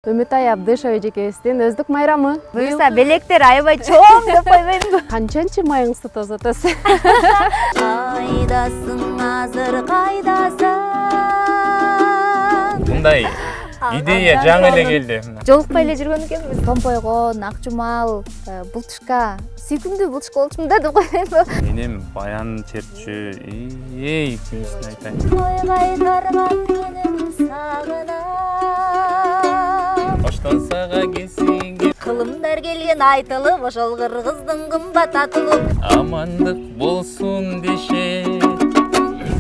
Үмүтай Абдышева эжекебиздин өздүк майрамы. Буюрса белектер аябай чоң деп койбойнбу. Канчанчы майыңызды тозотосуз? Кайдасың азыр кайдасың? Мындай идея жаңы эле келди. Жолукпай эле жүргөн экенбиз. Томпойгон, Акчумал, Булчка, сүйкүмдүү Булчка болчумун да деп койбойнбу. Менин баян чертчү күйүүсүн айтайын. Той кайтарган күнүм сагынам. Оштон сага кесинге Кылымдар келген айтылып, ошол кыргыздын кымбат атылып. Амандык болсун дешет.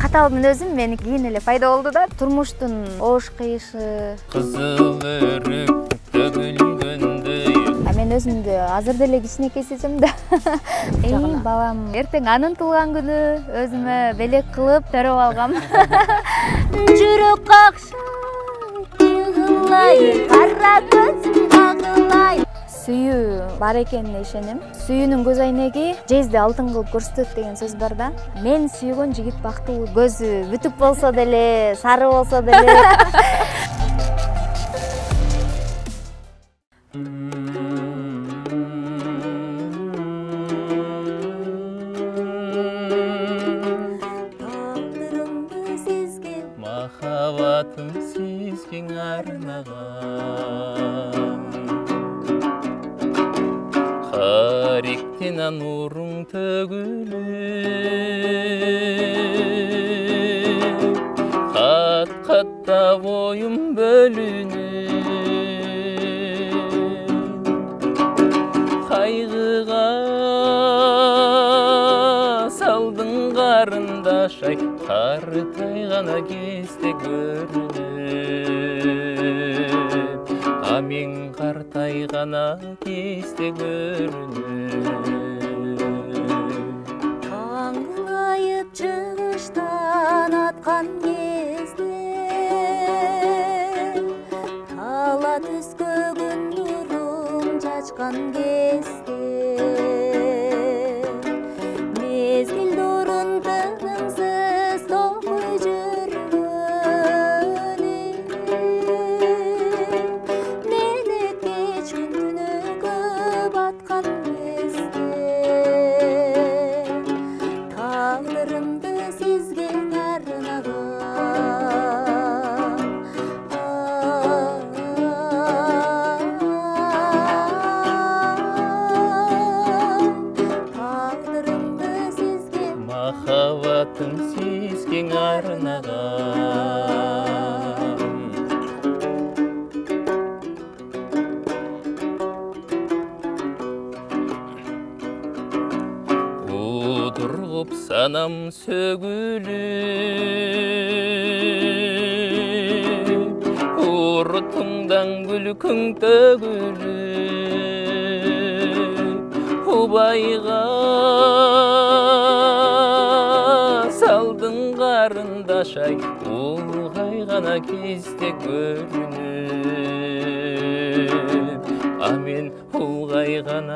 Каталымдын өзүм мени кийин эле пайда болду да. Турмуштун оош кыйышы. Кызыл өрүк төгүлгөндөй. Мен өзүмдү азыр деле кичинекей сезем да. Балам, эртең анын туулган күнү, өзүмө белек кылып төрөп алгам. Жүрөк какшат, йыгылай, кара көзүм агылай. Сүйүү бар экенине ишенем. Сүйүүнүн көз айнеги жезди алтын кылып көрсөтөт деген сөз бар да. Мен сүйгөн жигит бактылуу. Көзү бүтүк болсо деле, сары болсо деле. Махаббатым сизге арнаган. Кариктен нуруң төгүлүп, кат-катта боюм бөлүнүп. Кайгыга салдың карындаш-ай, картайган кезде көрүнүп. Мен картайган кезде көрүнүп. Таңылайып чыгыштан аткан кезде, тала түскө күн нурун чачкан кезде, мезгил дурун тынымсыз токой жүргөн, мелекке чүндүнөгө баткан кезде, тагдырымды сизге арнаган. Тагдырымды сизге, Махаббатым сизге арнаган. Удургуп санам сөгүлүп, урутуңдан күлкүң төгүлүп, убайга салдың карындаш-ай, улгайган кезде көрүнүп. Мен улгайган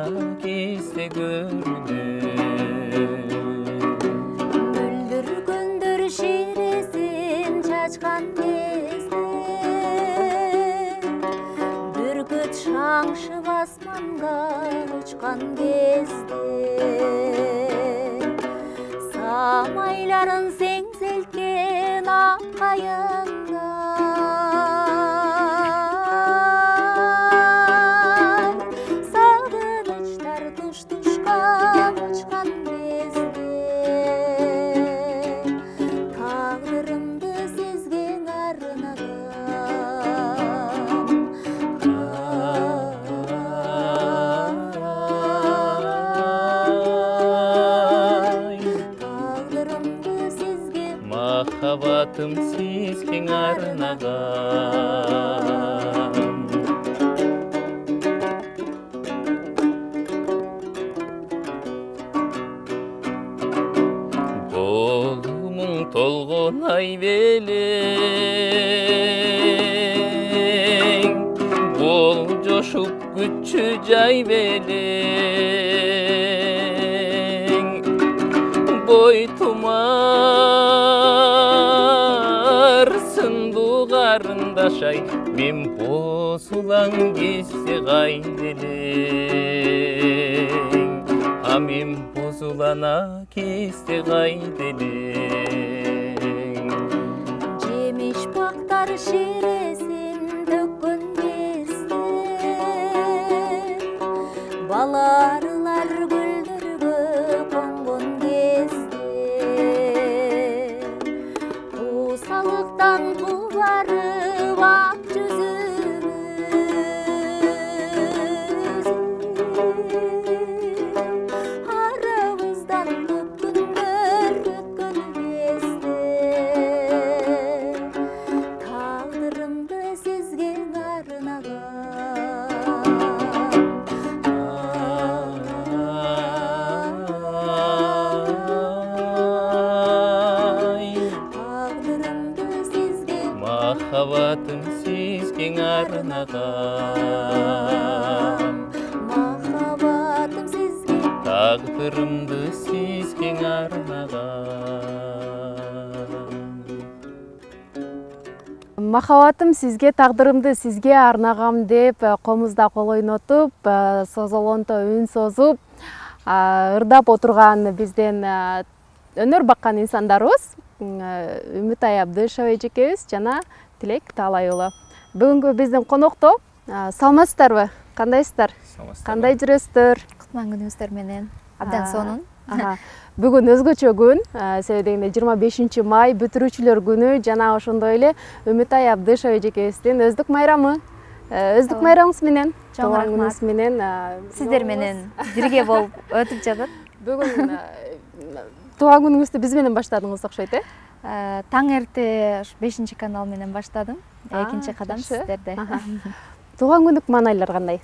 кезде көрүнүп. Бүлдүргөндөр шересин чачкан кезде, бүркүт шаңшып асманга учкан кезде, самайларын сеңселткен ак кайыңда, сагынычтар туш-тушка учкан кезде, тагдырымды сизге арнаган. Тагдырымды сизге, Махаббатым сизге арнаган. Болумуң толгон ай белең, бол жошуп күчү жай белең. Бойтумар сындуу карындаш-ай, мен бозулаң кезде қайделең Амин бозулана кезде қайделең Жемиш бактар шересин төккөн кезде баларылар гүлдөргө конгон кезде куусалыктан кубарып ак жүзүбүз арабыздан көп күндөр өткөн кезде тагдырымды сизге Махаббатым сизге арнаган махаббатым сизге Тагдырымды сизге арнаган Махаббатым сизге, тагдырымды сизге арнагам деп комузда кол ойнотуп, созолонто үн созуп, ырдап отурган бизден өнөр баккан инсандарыбыз Үмүтай Абдышева эжекебиз жана Тилек Таалай уулу. Бүгүнкү биздин конокто саламатсыздарбы? Кандайсыздар? Кандай жүрөсүздөр? кутман күнүңүздөр менен абдан сонун. Бүгүн өзгөчө күн, себеби дегенде 25 май бүтүрүүчүлөр күнү жана ошондой эле Үмүтай Абдышева эжекебиздин өздүк майрамы. Өздүк майрамыңыз менен, тууган күнүңүз менен Сиздер менен бирге болуп өтүп жатат. Бүгүн тууган күнүңүздү биз менен баштадыңыз окшойт, Таң эрте 5 канал менен баштадым. Экинчи кадам сиздерде. Тууган күндүк маанайлар кандай?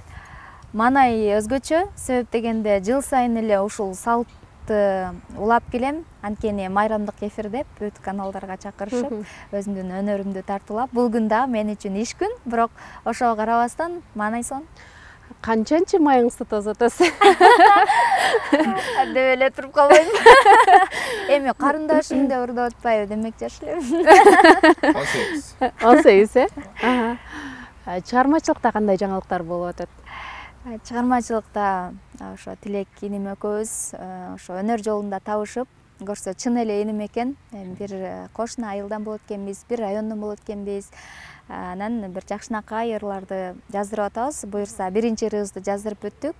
Маанай өзгөчө, себеп дегенде жыл сайын эле ушул салтты улап келем. Анткени майрамдык эфир деп бүт каналдарга чакырышып, өзүмдүн өнөрүмдү тартуулап, бул күн да мен үчүн иш күн, бирок ошого карабастан маанай сон. Канчанчы майыңызды тозотосуз? Деп эле туруп калбайм. Эми карындашым деп ырдап атпайбы, демек жаш элем. 18. Чыгармачылыкта кандай жаңылыктар болуп атат? Чыгармачылыкта ошо Тилек иним экөөбүз ошо өнөр жолунда табышып, көрсө чын эле иним экен. Бир кошуна айылдан болот экенбиз, бир райондон болот экенбиз. Анан бир жакшынакай ырларды жаздырып атабыз. Буюрса биринчи ырыбызды жаздырып бүттүк.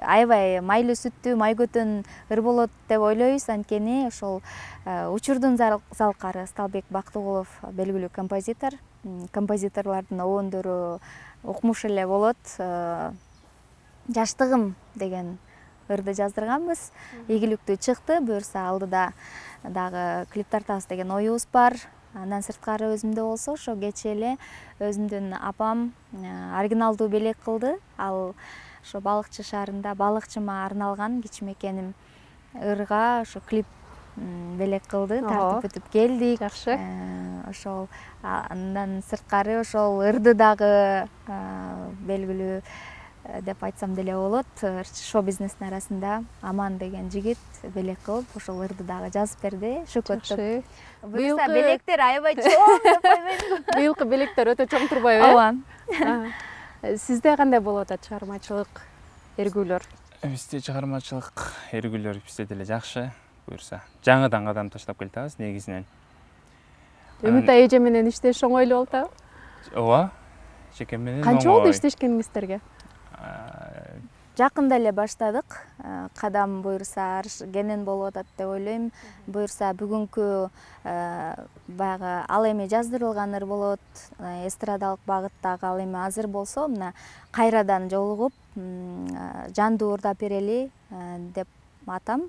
Аябай майлуу сүттүү, майгөтөн ыр болот деп ойлойбуз. Анткени ошол учурдун залкары Сталбек Бактыгулов белгилүү композитор. Композиторлордун обондору укмуш эле болот. Жаштыгым деген ырды жаздырганбыз. Ийгиликтүү чыкты. Буюрса алдыда дагы клип тартабыз деген оюбуз бар. Андан сырткары өзүмдө болсо, ошо кечээ эле өзүмдүн апам оригиналдуу белек кылды. Ал ошо Балыкчы шаарында балыкчыма арналган кичимекеним ырга ошо клип белек кылды, тартып бүтүп келдик. Жакшы. Ошол андан сырткары ошол ырды дагы белгилүү деп айтсам деле болот. Шоу-бизнестин арасында Аман деген жигит белек кылып, ошол ырды дагы жазып берди. Шөкөттөп. Буюрса белектер аябай чоң деп койбойм. Быйылкы белектер өтө чоң турбайбы? Ооба. Сизде кандай болуп атат чыгармачылык, эргүүлөр? Бизде чыгармачылык, эргүүлөр бизде деле жакшы. Буюрса жаңыдан кадам таштап келатабыз негизинен. Үмүтай эже менен иштеш оңойлуу болуп атабы? Ооба. Жеке менен Канча болду иштешкениңиздерге? Жакында эле баштадык. Кадам буюрса кенен болуп атат деп ойлойм. Буюрса бүгүнкү баягы ал эми жаздырылган ыр болот, эстрадалык багыттагы ал эми азыр болсо, мына кайрадан жолугуп жандуу ырдап берели деп атам.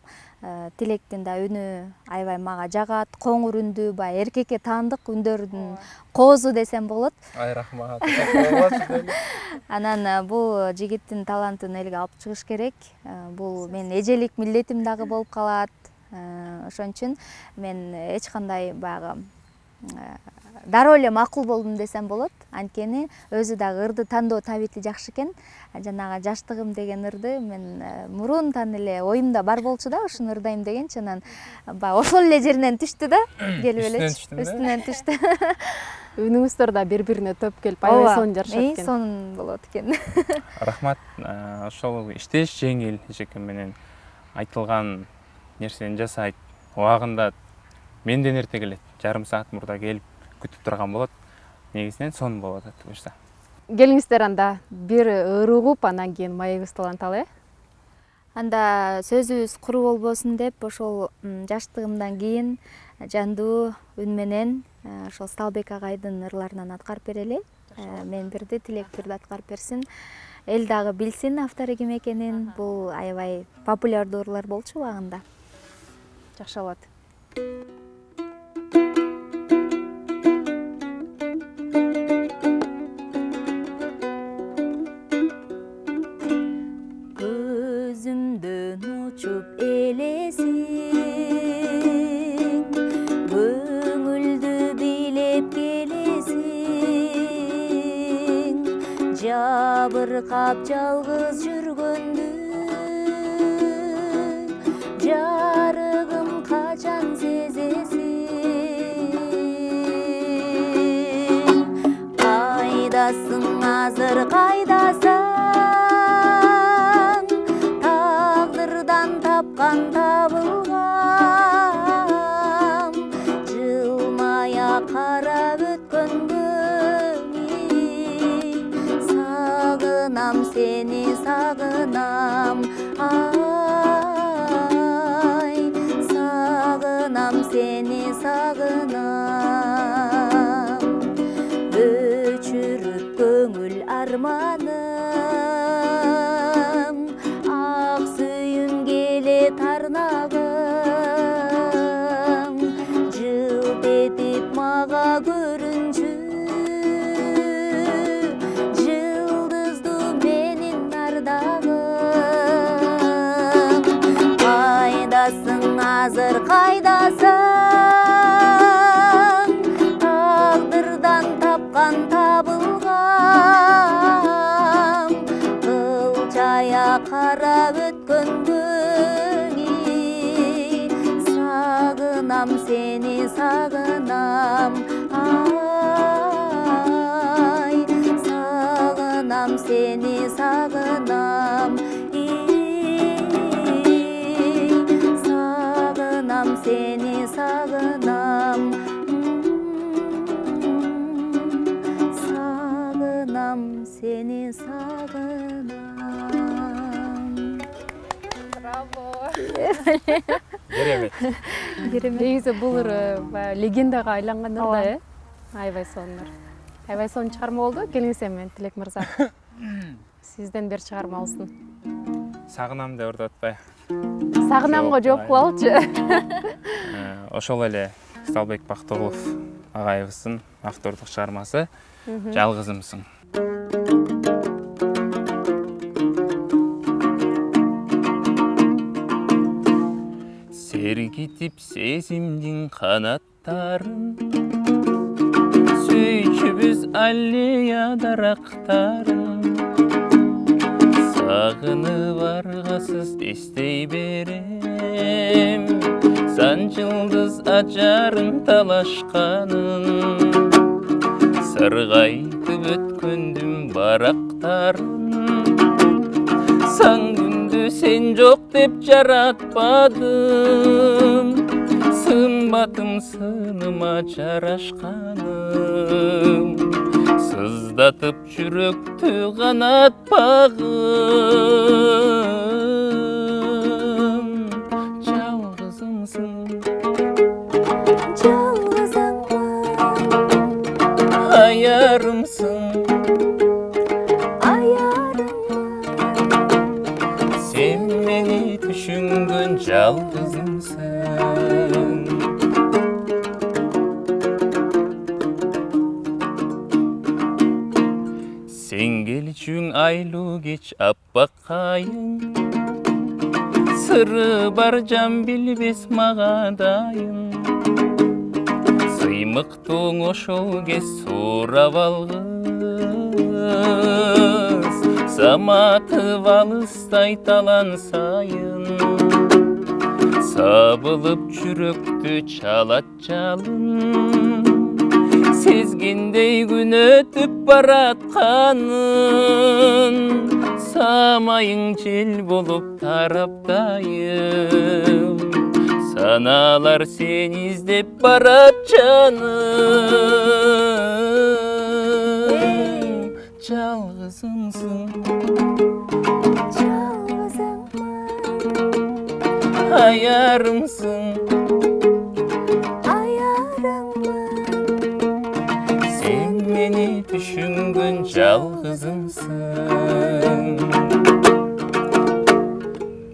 Тилектин да үнү аябай мага жагат, коңур үндүү, баягы эркекке таандык үндөрдүн коозу десем болот. Ай рахмат. Анан бул жигиттин талантын элге алып чыгыш керек. Бул менин эжелик милдетим дагы болуп калат. Ошон үчүн мен эч кандай баягы дароо эле макул болдум десем болот. Анткени өзү дагы ырды тандоо табити жакшы экен. Жанагы жаштыгым деген ырды мен мурунтан эле оюмда бар болчу да, ушуну ырдайм дегенчи, анан баягы ошол эле жеринен түштү да, келип элечи. Үстүнөн түштү. Үнүңүздөр да бири-бирине төп келип аябай сонун жарашат экен. Сонун болот экен. Рахмат. Ошол иштеш жеңил, эжекем менен айтылган нерсени жасайт. Убагында менден эрте келет. Жарым саат мурда келип күтүп турган болот. Негизинен сонун болуп атат буюрса. Келиңиздер анда бир ыр угуп, анан кийин маегибизди уланталы. Анда сөзүбүз куру болбосун деп ошол жаштыгымдан кийин жандуу үн менен ошол Сталбек агайдын ырларынан аткарып берели. Мен бирди, Тилек бирди аткарып берсин. Эл дагы билсин автору ким экенин. Бул аябай популярдуу ырлар болчу убагында. Жакшы болот. Көзүмдөн учуп элесиң, көңүлдү билеп келесиң, жабыркап жалгыз жүргөндү жарыгым качан сезесиң. Кайдасың азыр, кайдасың, тагдырдан тапкан табылгам, жылмая карап өткөнгө сагынам сени, сагынам, ай, сагынам сени, сагынам. Өчүрүп көңүл арманым, ак сүйүм келет арнагым, жылт этип мага көрүнчү, жылдыздуу менин ардагым. Кайдасың азыр, кайдасың, тагдырдан тапкан табылгам, кылчая карап өткөнгө сагынам сени, сагынам, ай, сагынам сени, сагынам, сагынам сени, сагынам, сагынам сени, сагынам. Браво. Керемет. Негизи бул ыр легендага айланган ыр да, аябай сонун ыр. Аябай сонун чыгарма болду. Келиңиз эми Тилек мырза. Сизден бир чыгарма алсын. Сагынам деп ырдап атпай. Сагынамга жооп кылалычы. Ошол эле Сталбек Бактыгулов агайыбыздын автордук чыгармасы Жалгызымсың. Сергитип сезимдин канаттарын, сүйчүбүз аллея дарактарын, сагынып аргасыз эстей берем, сан жылдыз ажарын талашканын, сыргайтып өткөндүм барактарын, сан күндү сен жок деп жаратпадым, сынбадым сыныма жарашканым, сыздатып жүрөктү канатпагым. Жалгызымсың, Жалгызыңмын, аярымсың, сен мени түшүнгөн жалгызымсың. Сен келчүң айлуу кеч аппак кайың, сыры бар жан билбес мага дайын, мыктууң ошол кез сурап алгыс саматып алыстай талан сайын сабылып жүрөктү чалат жалын сезгендей күн өтүп баратканын самайың жел болуп тараптайым саналар сен издеп барат жаным жалгызымсың аярымсың сен мени түшүнгөн жалгызымсың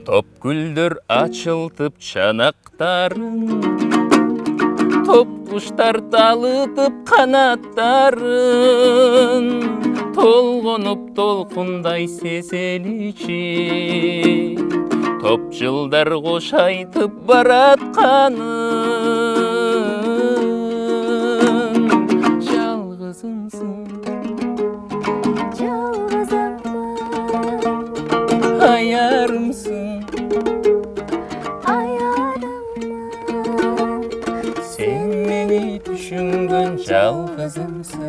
топ гүлдөр ачылтып чанактарын топ куштар талытып канаттарын толгонуп толкундай сезеличи топ жылдар кош айтып баратканын жалгызымсың аярымсың сен мени түшүнгөн жалгызымсың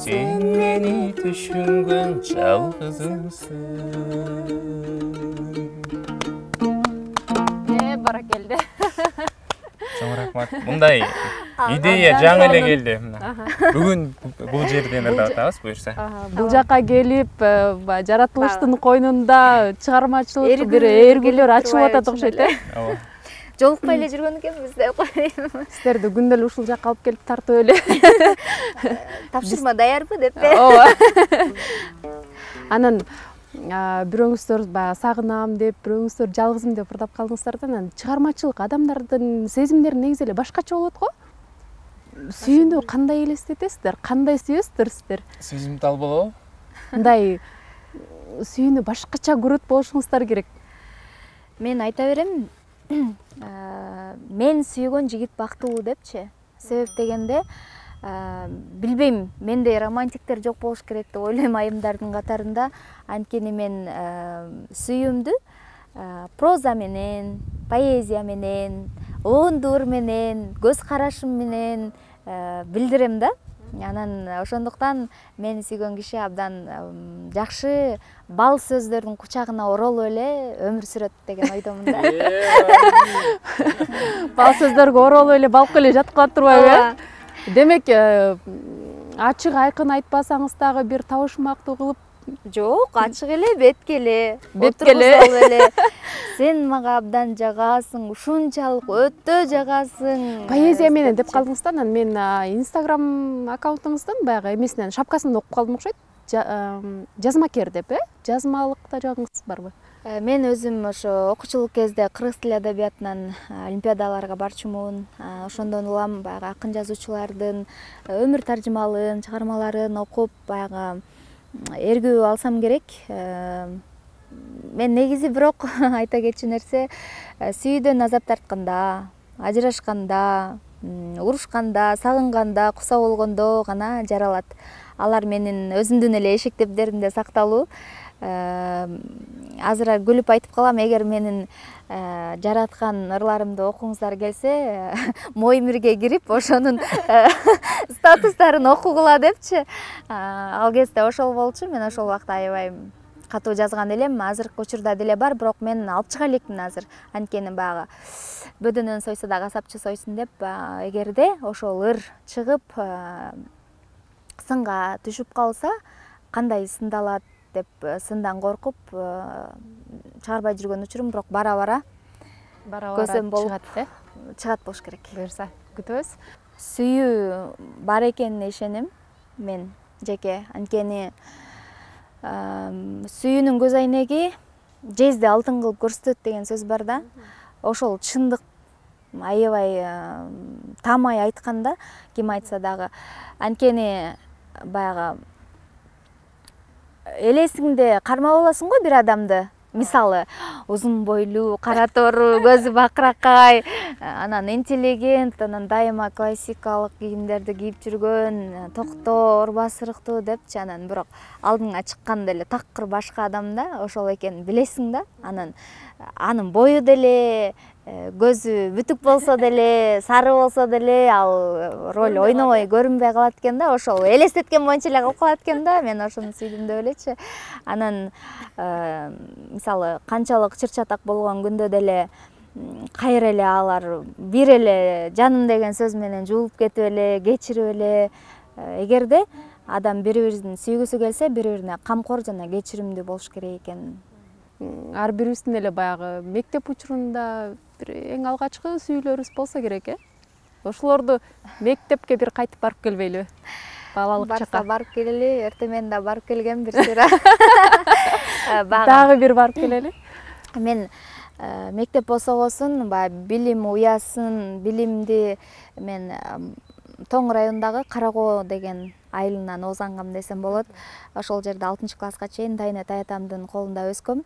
сен мени түшүнгөн жалгызымсың баракелде. Чоң рахмат. Мындай идея жаңы эле келди. Бүгүн бул жерден эле атабыз, буюрса. Бул жака келип, жаратылыштын койнунда чыгармачылык бир эргүүлөр ачылып атат окшойт, э? Ооба. Жолукпай эле жүргөн экенбиз деп коеюн. Сиздерди күндө эле ушул жакка алып келип тартып эле. Тапшырма даярбы деп. Ооба. Анан бирөөңүздөр баягы сагынам деп, бирөөңүздөр жалгызым деп ырдап калдыңыздар да, анан чыгармачылык адамдардын сезимдери негизи эле башкача болот го. Сүйүүнү кандай элестетесиздер? Кандай сүйөсүздөр сиздер? Сезимтал болобу? Мындай сүйүүнү башкача көрөт болушуңуздар керек. Мен айта берем, мен сүйгөн жигит бактылуу депчи. Себеп дегенде, билбейм, менде романтиктер жок болуш керек деп ойлойм айымдардын катарында. Анткени мен сүйүүмдү проза менен, поэзия менен, оңдуур менен, көз карашым менен билдирем да. Анан ошондуктан мени сүйгөн киши абдан жакшы бал сөздөрдүн кучагына оролуп эле өмүр сүрөт деген ойдомун да. Бал сөздөргө оролуп эле балкып эле жатып калат турбайбы? Демек, ачык айкын айтпасаңыз дагы бир табышмактуу кылып. Жок, ачык эле, беткеле. Беткеле. Сен мага абдан жагасың, ушунчалык өтө жагасың. Поэзия менен деп калдыңыз да, анан мен Instagram аккаунтуңуздун баягы эмесинен шапкасын окуп калдым окшойт. Жазмакер деп, жазмалыкта жагыңыз барбы? Мен өзүм ошо окуучулук кезде кыргыз тили адабиятынан олимпиадаларга барчумун. Ошондон улам баягы акын жазуучулардын өмүр таржымалын, чыгармаларын окуп, баягы эргүү алсам керек. Мен негизи бирок айта кетчү нерсе, сүйүүдөн азап тартканда, ажырашканда, урушканда, сагынганда, куса болгондо гана жаралат. Алар менин өзүмдүн эле эшектептеримде сакталуу. Азыр күлүп айтып калам, эгер менин жараткан ырларымды окуңуздар келсе, Моимирге кирип, ошонун статустарын окугула депчи. Ал кезде ошол болчу, мен ошол убакта аябай катуу жазган элем. Азыркы учурда деле бар, бирок мен алып чыга элекмин азыр. Анткени багы бөдөнөн сойсо да касапчы сойсун деп, эгерде ошол ыр чыгып сынга түшүп калса, кандай сындалат деп сындан коркуп чыгарбай жүргөн учурум, бирок бара-бара көзөм болуп чыгат болуш керек. Буюрса, күтөбүз. Сүйүү бар экенине ишенем мен жеке. Анткени сүйүүнүн көз айнеги жезди алтын кылып көрсөтөт деген сөз бар да. Ошол чындык, аябай таамай айтканда, ким айтса дагы. Анткени баягы элесиңде кармап аласың го бир адамды. мисалы узун бойлуу, кара тору, көзү бакыракай, анан интеллигент, анан дайыма классикалык кийимдерди кийип жүргөн, токтоо, орбасы ырыктуу депчи. Анан бирок алдыңа чыкканда эле такыр башка адам да, ошол экенин билесиң да. Анан анын бою деле, көзү бүтүк болсо деле, сары болсо деле ал роль ойнобой көрүнбөй калат экен да. Ошол элестеткен боюнча эле кылып калат экен да. Мен ошону сүйдүм деп элечи. Анан мисалы канчалык чыр-чатак болгон күндө деле кайра эле алар бир эле жаным деген сөз менен жуулуп кетип эле, кечирип эле. Эгерде адам бири-бирин сүйгүсү келсе, бири-бирине камкор жана кечиримдүү болуш керек экен. Ар бирибиздин эле баягы мектеп учурунда бир эң алгачкы сүйүүлөрүбүз болсо керек, Ошолорду мектепке бир кайтып барып келбейлиби? Балалык чакка барып келели, эртең менен да барып келгем бир сыйра. Дагы бир барып келели. Мен мектеп болсо-болсун, баягы билим уясын, билимди мен Тоң районундагы Каракоо деген айылынан озангам десем болот. Ошол жерде 6-класска чейин Тайне таятамдын колунда өскөм.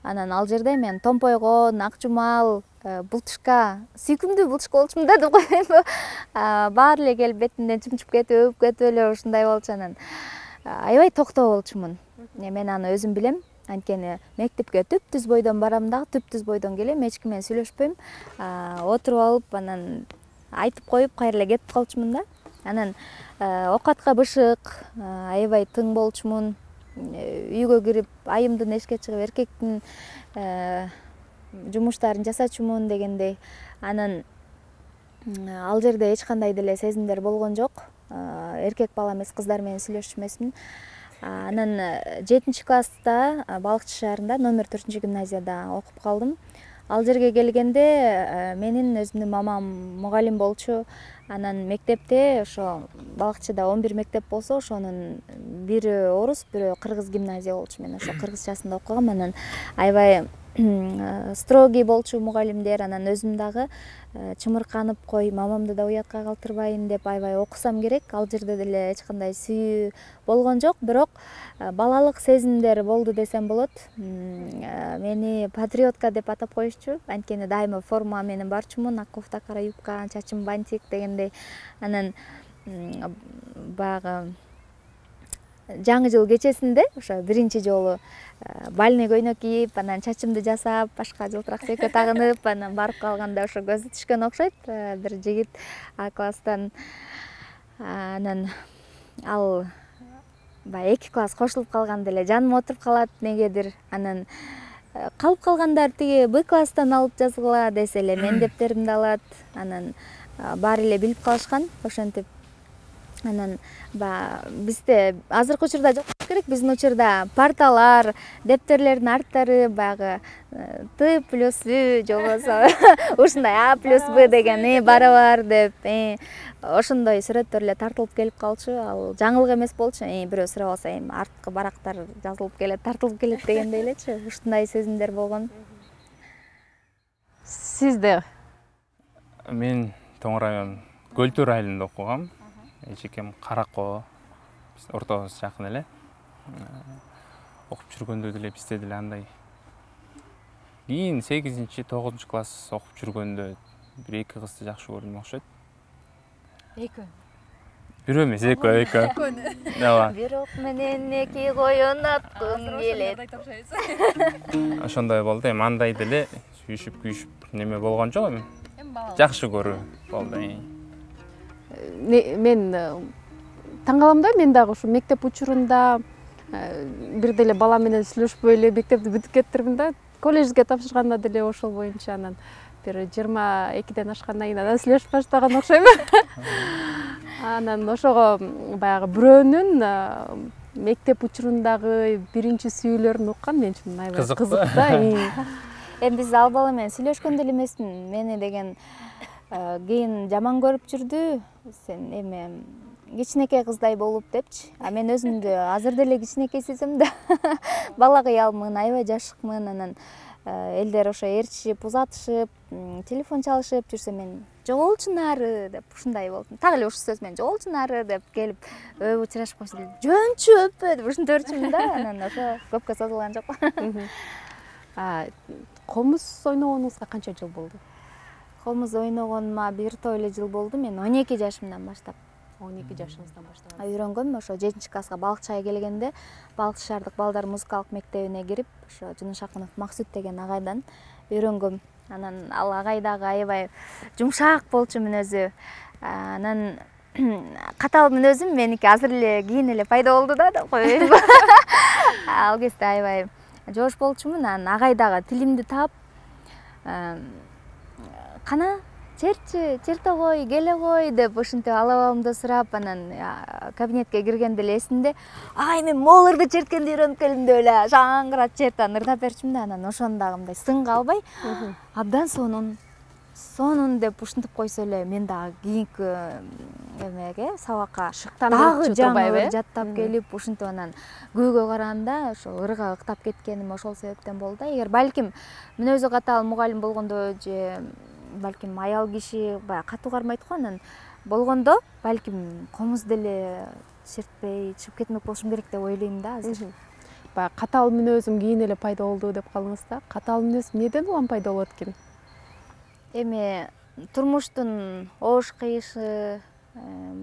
Анан ал жерде мен Томпойгон, Акжумал, Бултушка, сүйкүмдүү Бултушка болчумун да деп коеюнбу. Баары эле келип бетинден чымчып кетип, өпүп кетип эле ушундай болчу. Анан аябай токтоо болчумун. Мен аны өзүм билем. Анткени мектепке түп-түз бойдон барам дагы, түп-түз бойдон келем, эч ким менен сүйлөшпөйм. Отуруп алып, анан айтып коюп, кайра эле кетип калчумун да. Анан окатка бышык, аябай тың болчумун. Үйгө кирип, айымдын эшикке чыгып, эркектин жумуштарын жасачумун дегендей. Анан ал жерде эч кандай деле сезимдер болгон жок. Эркек бала эмес, кыздар менен сүйлөшчү эмесмин. Анан 7-класста Балыкчы шаарында номер 4-гимназияда окуп калдым. Ал жерге келгенде менин өзүмдүн мамам мугалим болчу. Анан мектепте ошо Балыкчыда 11 мектеп болсо, ошонун бири орус, бири кыргыз гимназия болчу. Мен ошо кыргызчасында окугам. Анан аябай строгий болчу мугалимдер. Анан өзүм дагы чымырканып, кой, мамамды да уятка калтырбайын деп аябай окусам керек. Ал жерде деле эч кандай сүйүү болгон жок, бирок балалык сезимдер болду десем болот. Мени патриотка деп атап коюшчу. Анткени дайыма форма менен барчумун, ак кофта, кара юбка, чачым бантик дегендей. Анан баягы жаңы жыл кечесинде ошо биринчи жолу бальный көйнөк кийип, анан чачымды жасап, башка жылтырак сөйкө тагынып, анан барып калганда ошо көзү түшкөн окшойт бир жигит А класстан. Анан ал баягы 2 класс кошулуп калганда эле жаным отуруп калат негедир. Анан калып калгандар тиги Б класстан алып жазгыла десе эле мен дептеримди алат. Анан баары эле билип калышкан ошентип. Анан бизде азыркы учурда жок керек, биздин учурда парталар, дептерлердин арттары баягы Т плюс Ү же болбосо ушундай А плюс Б деген барабар деп ошондой сүрөттөр эле тартылып келип калчу. Ал жаңылык эмес болчу. Бирөө сурап алса, арткы барактар жазылып келет, тартылып келет дегендей элечи. Ушундай сезимдер болгон. Сизде? Мен Тоң район Көлтөр айылында окугам. Эжекем Каракоо, ортобуз жакын эле. Окуп жүргөндө деле бизде деле андай. Кийин 8-9 класс окуп жүргөндө бир эки кызды жакшы көрдүм окшойт. Эки. Бирөө эмес, эки. Ооба. Бир ок менен эки коюн аткым келет. Ошондой болду. Андай деле сүйүшүп, күйүшүп неме болгон жок эми. Жакшы көрүү болду. Мен таң калам да, мен дагы ушу мектеп учурунда бир деле бала менен сүйлөшпөй эле мектепти бүтүп кетирмин да. Колледжге тапшырганда деле ошол боюнча анан бир 22ден ашкандан кийин анан сүйлөшүп баштаган окшойм. Анан ошого баягы бирөөнүн мектеп учурундагы биринчи сүйүүлөрүн уккан мен үчүн аябай кызык да. Эми биз ал бала менен сүйлөшкөн деле эмесмин. Мени деген кийин жаман көрүп жүрдү. Сен эми кичинекей кыздай болуп депчи. Мен өзүмдү азыр деле кичинекей сезем да. Бала кыялмын, аябай жашыкмын. Анан элдер ошо ээрчишип, узатышып, телефон чалышып жүрсө мен жоголчу нары деп ушундай болдум. Так эле ушул сөз менен жоголчу нары деп келип өп учурашып койсо жөнчү өппө деп ушинтип өрчүмүн да. Анан ошо көпкө созулган жок. Комуз ойногонуңузга канча жыл болду? Комуз ойногонума бир топ эле жыл болду. Мен 12 жашымдан баштап 12 жашыңыздан баштап үйрөнгөм. Ошо 7-класска балыкчыга келгенде Балыкчы шаардык балдар музыкалык мектебине кирип, ошо Жунуш Акынов Максут деген агайдан үйрөнгөм. Анан ал агай дагы аябай жумшак болчу мүнөзү. Анан катал мүнөзүм меники азыр эле кийин эле пайда болду да деп коеюн. Ал кезде аябай жоош болчумун. Анан агай дагы тилимди таап, кана черте кой, келе кой деп ушинтип алабамды сурап, анан кабинетке киргенде эле эсимде, агай мен моолорду черткенди үйрөнүп келдим деп эле шаңгырат чертип ырдап берчүмүн да, анан ошону дагы мындай сынга албай, абдан сонун деп ушинтип койсо эле мен дагы кийинки эмеге сабакка дагы жаңы жаттап келип, ушинтип анан күүгө караганда ошо ырга ыктап кеткеним ошол себептен болду да. Эгер балким мүнөзү катаал мугалим болгондо же балким аял киши баягы катуу кармайт го, анан болгондо балким комуз деле чертпей чыгып кетмек болушум керек деп ойлойм да азыр. Баягы катаал мүнөзүм кийин эле пайда болду деп калдыңыз да. Катаал мүнөз эмнеден улам пайда болот экен? Эми турмуштун оош кыйышы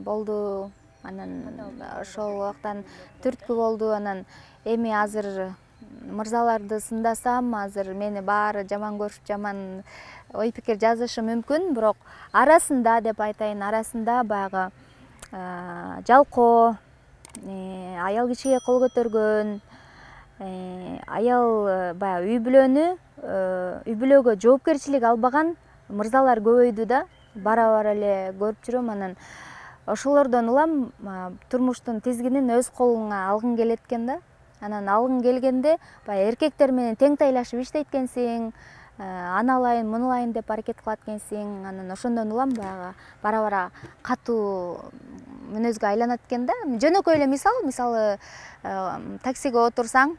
болду. Анан ошол убактан түрткү болду. Анан эми азыр мырзаларды сындасам, азыр мени баары жаман көрүшүп, жаман ой пикир жазышы мүмкүн, бирок арасында деп айтайын, арасында баягы жалкоо, аял кишиге кол көтөргөн, аял баягы үй бүлөгө жоопкерчилик албаган мырзалар көбөйдү да, бара-бара эле көрүп жүрөм. Анан ошолордон улам турмуштун тизгинин өз колуңа алгың келет экен да. Анан алгың келгенде баягы эркектер менен тең тайлашып иштейт экенсиң, аналайын, мунулайын деп аракет кылат экенсиң. Анан ошондон улам баягы бара-бара катуу мүнөзгө айланат экен да. Жөнөкөй эле мисалы таксиге отурсаң,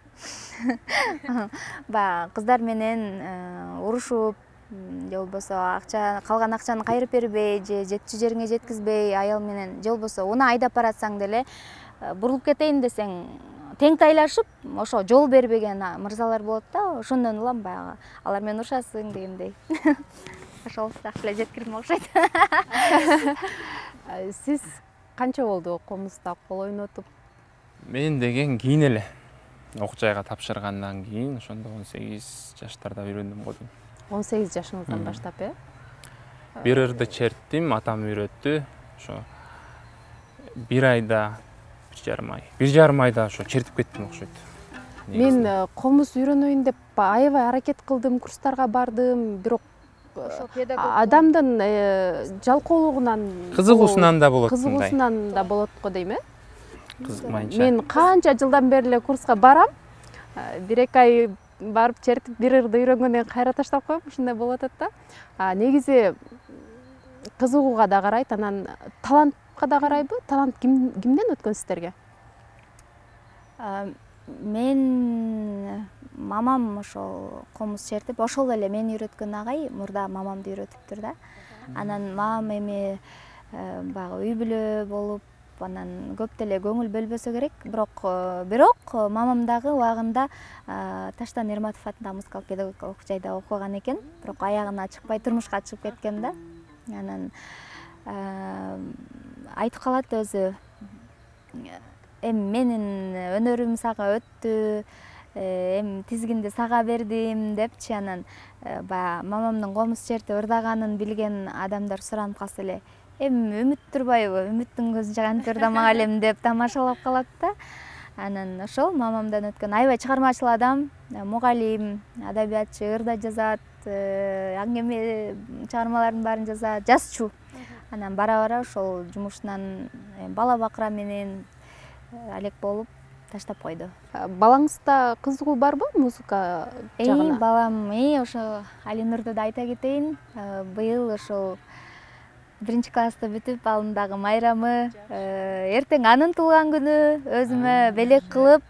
баягы кыздар менен урушуп, же болбосо калган акчаны кайрып бербей, же жетчү жериңе жеткизбей, аял менен же болбосо уну айдап баратсаң деле бурулуп кетейин десең, тең тайлашып, ошо жол бербеген мырзалар болот да. Ошондон улам баягы алар менен урушасың дегендей. Ошол жакшы эле жеткирим окшойт. Сиз канча болду комузда кол ойнотуп? Мен деген кийин эле ок жайга тапшыргандан кийин, ошондо 18 жаштарда үйрөндүм го дейм. 18 жашыңыздан баштап, Бир ырды черттим, атам үйрөттү. Ошо бир айда, бир жарым айда ошо чертип кеттим окшойт. Мен комуз үйрөнөйүн деп аябай аракет кылдым, курстарга бардым, бирок адамдын жалкоолугунан, кызыгуусунан да болот. Кызыгуусунан да болот го дейм, Кызыкмайынча. Мен канча жылдан бери эле курска барам, 1-2 ай барып чертип бир ырды үйрөнгөндөн кийин кайра таштап коюп, ушундай болуп атат да. Негизи кызыгууга да карайт, анан талантка да карайбы? Талант кимден өткөн сиздерге? Мен мамам ошол комуз чертип, ошол эле мени үйрөткөн агай мурда мамамды үйрөтүптүр да. Анан мамам эми баягы үй бүлө болуп, анан көп деле көңүл бөлбөсө керек, бирок мамам дагы убагында Таштан Эрматов атындагы музыкалык педагогикалык жайда окуган экен, бирок аягына чыкпай турмушка чыгып кеткен да. Анан айтып калат өзү, эми менин өнөрүм сага өттү, эми тизгинди сага бердим депчи. Анан баягы мамамдын комуз чертип ырдаганын билген адамдар суранып калса эле, эми үмүт турбайбы, үмүттүн көзүн кантип ырдамак элем деп тамашалап калат да. Анан ошол мамамдан өткөн аябай чыгармачыл адам, мугалим, адабиятчы, ырда жазат, аңгеме чыгармалардын баарын жазат, жазчу. Анан бара-бара ошол жумушунан бала бакыра менен алек болуп таштап койду. Балаңызда кызыгуу барбы музыка жагына? Балам, ошо Алинурду да айта кетейин. Быйыл ошол 1-класста бүтүп, анын дагы майрамы, эртең анын туулган күнү, өзүмө белек кылып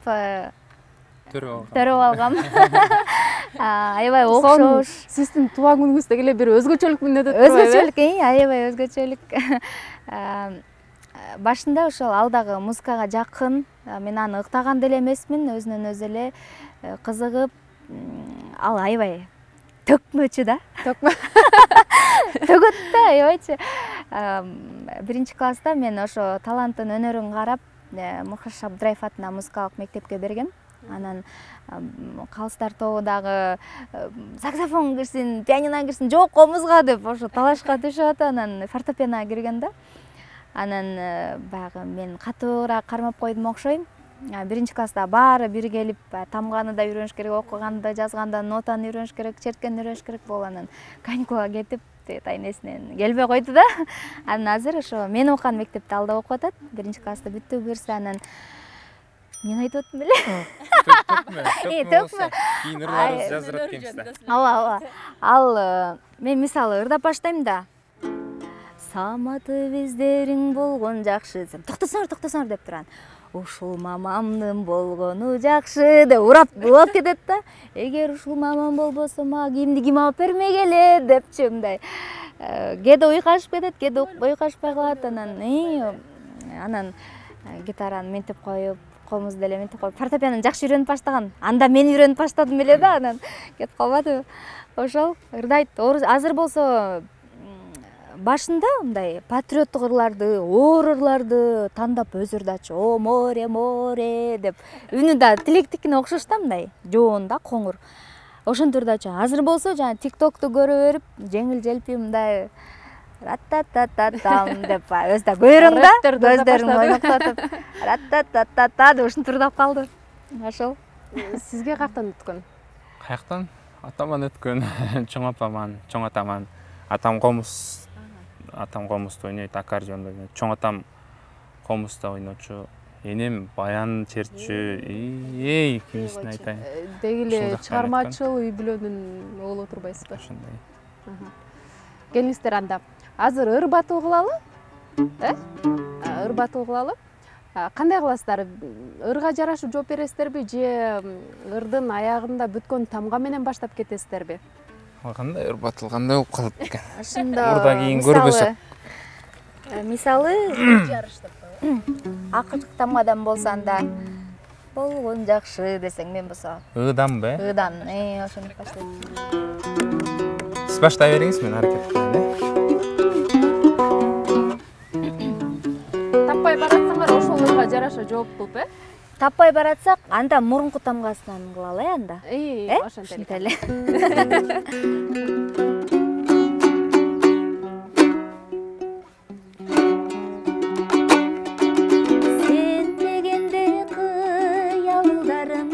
төрөп алгам. Аябай окшош. Сиздин туулган күнүңүздө эле бир өзгөчөлүк мүнөт өтүп Өзгөчөлүк, аябай өзгөчөлүк. Башында ошол ал дагы музыкага жакын, мен аны ыктаган деле эмесмин, өзүнөн өзү эле кызыгып, ал аябай төкмөчү да. Токмо. Төгөт да, аябайчы. Биринчи класста мен ошо таланттын өнөрүн карап, Мухриш Абдраев атына музыкалык мектепке берген. Анан калыстар тобудагы саксофон кирсин, пианино кирсин, жок комузга деп ошо талашка түшүп атып, анан фортепиано кирген да. Анан баягы мен катуураак кармап койдум окшойм. Биринчи класста баары бир келип, тамганы да үйрөнүш керек, окуганды да, жазганды, нотаны үйрөнүш керек, черткенди үйрөнүш керек болуп, анан каникулга кетип, тайнесинен келбей койду да. Анан азыр ошо мен окуган мектепте алда окуп атат. Биринчи класста бүттү буюрса, анан мен айтып аттым беле. Төкмө. Кийин ырларыбыз жаздырат экенбиз да. Ооба. Ал мен мисалы ырдап баштайм да. Саматы биздериң болгон жакшы. Токтосоңор деп туран. Ушул мамамдын болгону жакшы деп урап кетет да. Эгер ушул мамам болбосо мага кийимди ким алып бермек эле депчи мындай. Кээде уйкашып кетет, кээде уйкашпай калат. Анан гитараны ментип коюп, комузду деле ментип коюп, фортепианону жакшы үйрөнүп баштаган. Анда мен үйрөнүп баштадым эле да, анан кетип калбады. Ошол ырдайт. Азыр болсо башында мындай патриоттук ырларды, оор ырларды тандап өзүрдачы. О море, море деп. Үнү да тилектикине окшош да, мындай жоон да, коңур. Ошентурдачы. Азыр болсо жана TikTok'ту көрө берип, жеңил желпи мындай ратта-та-та-там деп өзү да көрөң да, көздөрүн ойноктотуп ратта-та-та-та деп ушинтурдап калды. Ошол. Сизге каяктан өткөн? Каяктан? Атаман өткөн, чоң апаман, чоң атаман. Атам комузду ойнойт, аккордеондо ойнойт. Чоң атам комузда ойночу. Энем баян чертчү. Кимисин айтайын. Деги эле чыгармачыл үй бүлөнүн оолу турбайсызбы? Ошондой. Келиңиздер анда. Азыр ыр батыл кылалы? Ыр батыл кылалы? Кандай кыласыздар? Ырга жарашып жооп бересиздерби же ырдын аягында бүткөн тамга менен баштап кетесиздерби? Кандай ыр батыл кандай болуп калат экен? Ошондо. Мурда кийин көрбөсөк. Мисалы акыркы тамгадан болсо анда болгон жакшы десең, мен болсо Ыданбы? Ыдан, ошону баштайм. Сиз баштай бериңиз, мен аракет кылайын. Таппай баратсаңар ошол ырга жараша жооп кылып, Таппай баратсак, анда мурунку тамгасынан кылалы анда. Ошентели. Сен дегенде кыялдарым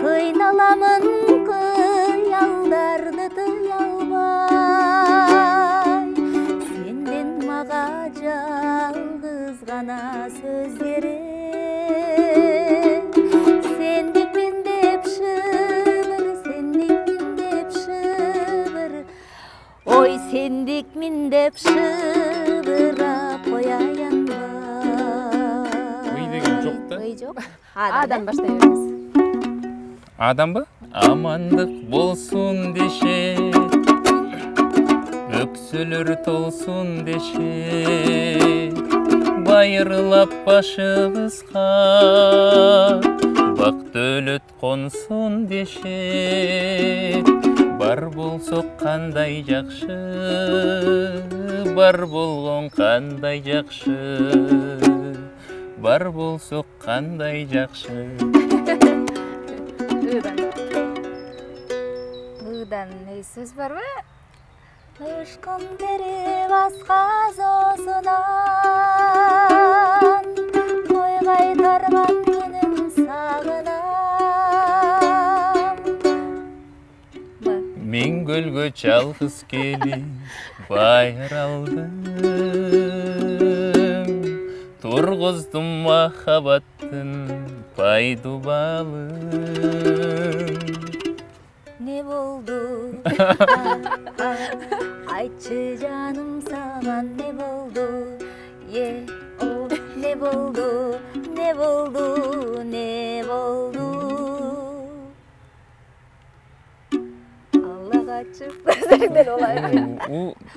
кыйналамын кыялдарды тыя албай. Сенден мага жалгыз гана сөз керек. Сендикмин деп шыбыр, ой сендикмин деп шыбыра кояян ба. Ый деген жок да. Ый жок. Адан баштай бериңиз. Адамбы? Амандык болсун дешет, өксөлөр толсун дешет, байырлап башыбызга бак дөлөт консун дешет. Бар болсок кандай жакшы, бар болгон кандай жакшы, бар болсок кандай жакшы. Ыдан сөз барбы? Ышкым терип асказосунан ой кайтарган күнүм сагынам. Мен көлгө жалгыз келип байыралдым, тургуздум махабаттын пайдубалын. Не болду? Айтчы жаным саган не болду? Не болду? Не болду? Не болду? Аллага чык көзүңдөн олай.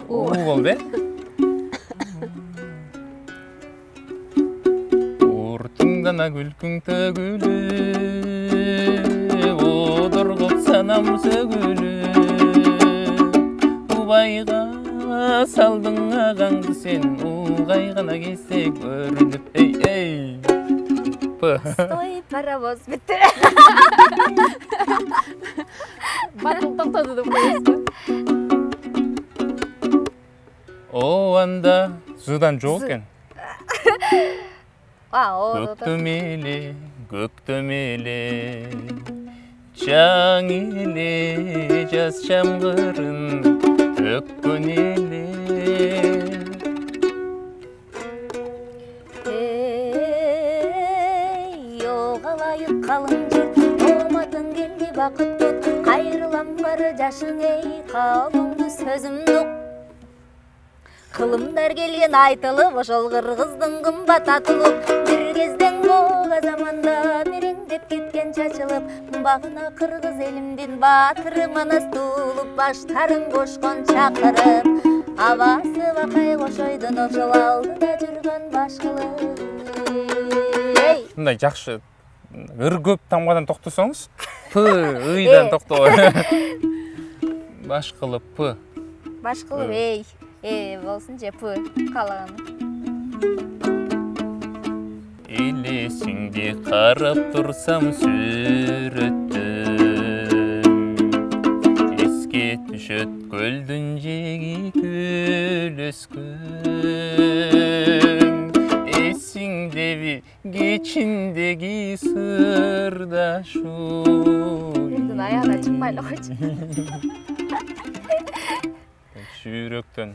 болду. Тыңдана күлкүң төгүлү одоргоп санам сөгүлү убайга салдың агаңды сен угай гана келсе көрүнүп эй Стой, паровоз бітті. Батыл тоқтады деп қойасыз. О анда судан жоқ екен. Көктем еле жаң еле жаз жамғырын төккөн еле қалың жер томатын келді бақыт кет қайрылам бары жашың ей қалыңды сөзімді қылымдар келген айтылып ошол қырғыздың қымбат атылып бір кезден боға заманда мереңдеп кеткен чачылып бағына қырғыз елімден батыры манас тулып баштарын қошқан шақырып абасы бақай қошойдың ошол алдыда жүрген башқылы мындай жакшы ыр көп тамгадан токтосоңуз п ыйдан токтобой башкылып п башкылып болсун же п каалаган элесиңди карап турсам сүрөттөн эске түшөт көлдүн жээги күлөскөн эсиңдеби кечиндеги сырдашуу элдин аягына чыкпай эле койчу жүрөктөн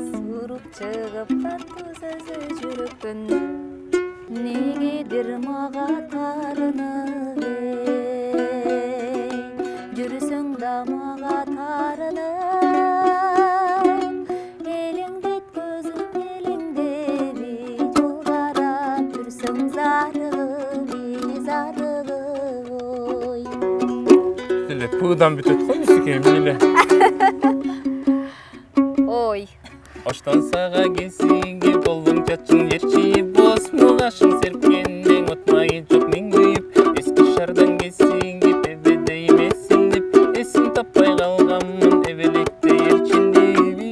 суруп чыгып таттуу сөзү жүрөктөн негедир мага тарынып жүрсөң да мага тарынып элеңдет көзүм элеңдеби жол карап жүрсөң зарыгып ой эле пдан бүтөт го эсеке эмне ой оштон сага кесиги болдуң чачың жерчиип боз мугашың серпкендең отмайы жок мен күйүп эски шардан кесиңип эбедейим эсинип эсин таппай калганмын эбелекте эрчиндеби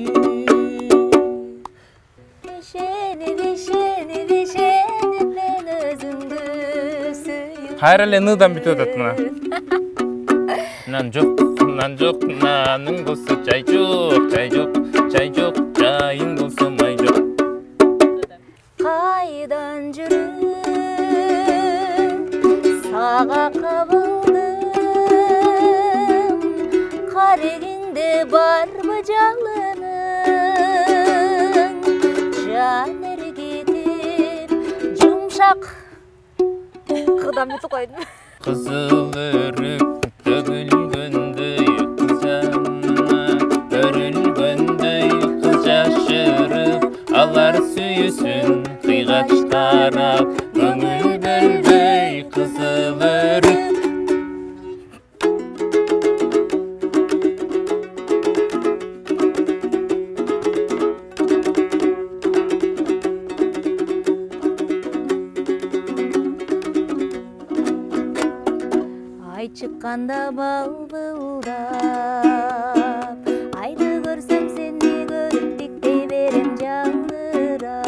ишенип мен өзүңдү сүйүп кайра эле ныдан бүтүп атат мына нан жок наның болсо жай жок жайың болсо май жок кайдан жүрүп сага кабылдым карегиңде барбы жалының жан эргитип жумшак кыдан бүтүп койдум кызыл өрүк төгүлгөндөй кыз жанына өрүлгөндөй кыз жашырып алар сүйүүсүн кыйгач тарап көңүл бөлбөй кызыл өрүк ай чыкканда балбылдап айды көрсөм сени көрүп тиктей берем жалдырап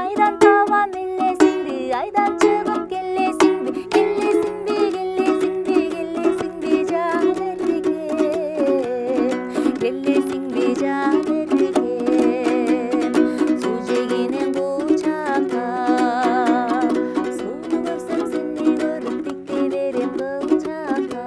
айдан табам элесиңди айдан чыгып келесиңби жан эркем суу жегинен кучактап сууну көрсөм сени көрүп тиктей берем кылчактап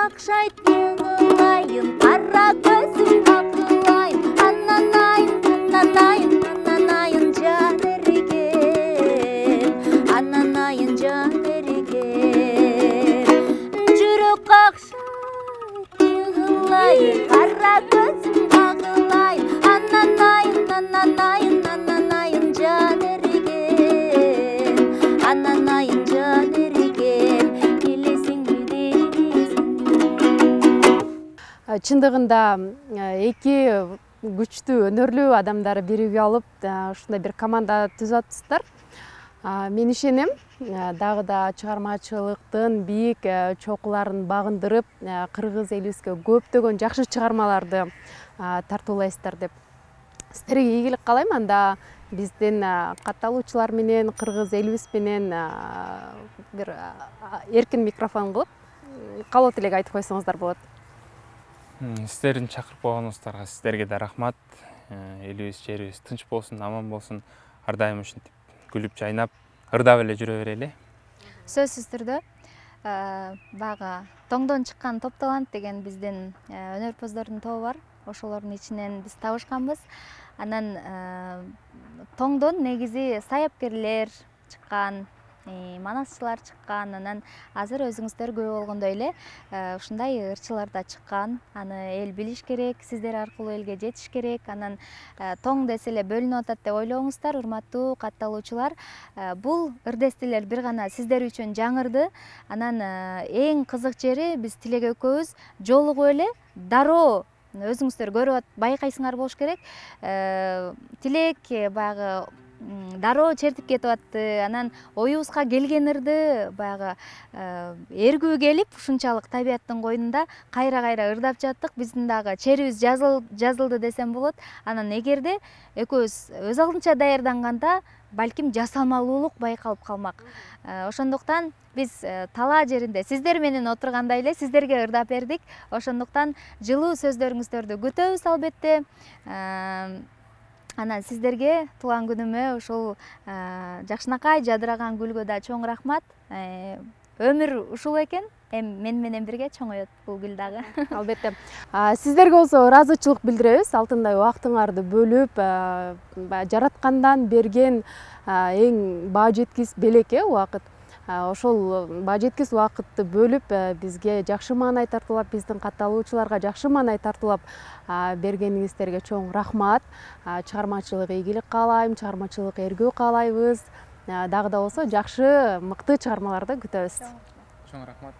какшайт yığılayım, qara gözüm akılayım, ananayın, ananayın, ananayın can ergen, ananayın can ergen. Жүрек какшайт yığılayım, qara gözüm akılayım, ananayın, ananayın, ananayın can ergen, ananayın can ergen. Келесиңби дейсиңби. Чындыгында эки күчтүү өнөрлүү адамдар биригип алып ушундай бир команда түзүп атыптыр. Мен ишенем, дагы да чыгармачылыктын бийик чокуларын багындырып, кыргыз элибизге көптөгөн жакшы чыгармаларды тартуулайсыздар деп сиздерге ийгилик каалайм. Анда биздин катталуучулар менен, кыргыз элибиз менен бир эркин микрофон кылып каалоо тилек айтып койсоңуздар болот. Сіздердің шақырып қойғаныңыздарга сіздерге да рахмат. Элибиз, жерибиз тынч болсун, аман болсун. Ар дайым ушинтип күлүп жайнап, ырдап эле жүрө берели. Сөзсүз түрдө баягы тоңдон чыккан топ талант деген биздин өнөрпоздордун тобу бар. Ошолордун ичинен биз табышканбыз. Анан тоңдон негизи саяпкерлер чыккан, манасчылар чыккан, анан азыр өзүңүздөр көрүп болгондой эле ушундай ырчылар да чыккан. Аны эл билиш керек, сиздер аркылуу элге жетиш керек. Анан тоң десе эле бөлүнүп атат деп ойлобуңуздар, урматтуу катталуучулар. Бул ырдестилер бир гана сиздер үчүн жаңырды. Анан эң кызык жери биз Тилек экөөбүз жолугуп эле дароо өзүңүздөр көрүп байкайсыңар болуш керек. Тилек баягы дароо чертип кетип атты. Анан оюбузга келген ырды баягы эргүү келип, ушунчалык табияттын койнунда кайра-кайра ырдап жаттык. Биздин дагы черибиз жазылды десем болот. Анан эгерде экөөбүз өз алдынча даярданганда, балким жасалмалуулук байкалып калмак. Ошондуктан биз талаа жеринде сиздер менен отургандай эле сиздерге ырдап бердик. Ошондуктан жылуу сөздөрүңүздөрдү күтөбүз албетте. Анан сиздерге туулган күнүмө ушул жакшынакай жадыраган гүлгө да чоң рахмат. Өмүр ушул экен. Мен менен бирге чоңоет бул гүл дагы. Албетте. Сиздерге болсо ыраазычылык билдиребиз. Алтындай убактыңарды бөлүп, жараткандан берген эң баа жеткис белек убакыт. Ошол баа жеткис убакытты бөлүп бизге жакшы маанай тартуулап, биздин катталуучуларга жакшы маанай тартуулап бергениңиздерге чоң рахмат. Чыгармачылык ийгилик каалайм, чыгармачылык эргүү каалайбыз. Дагы да болсо жакшы, мыкты чыгармаларды күтөбүз. Чоң рахмат.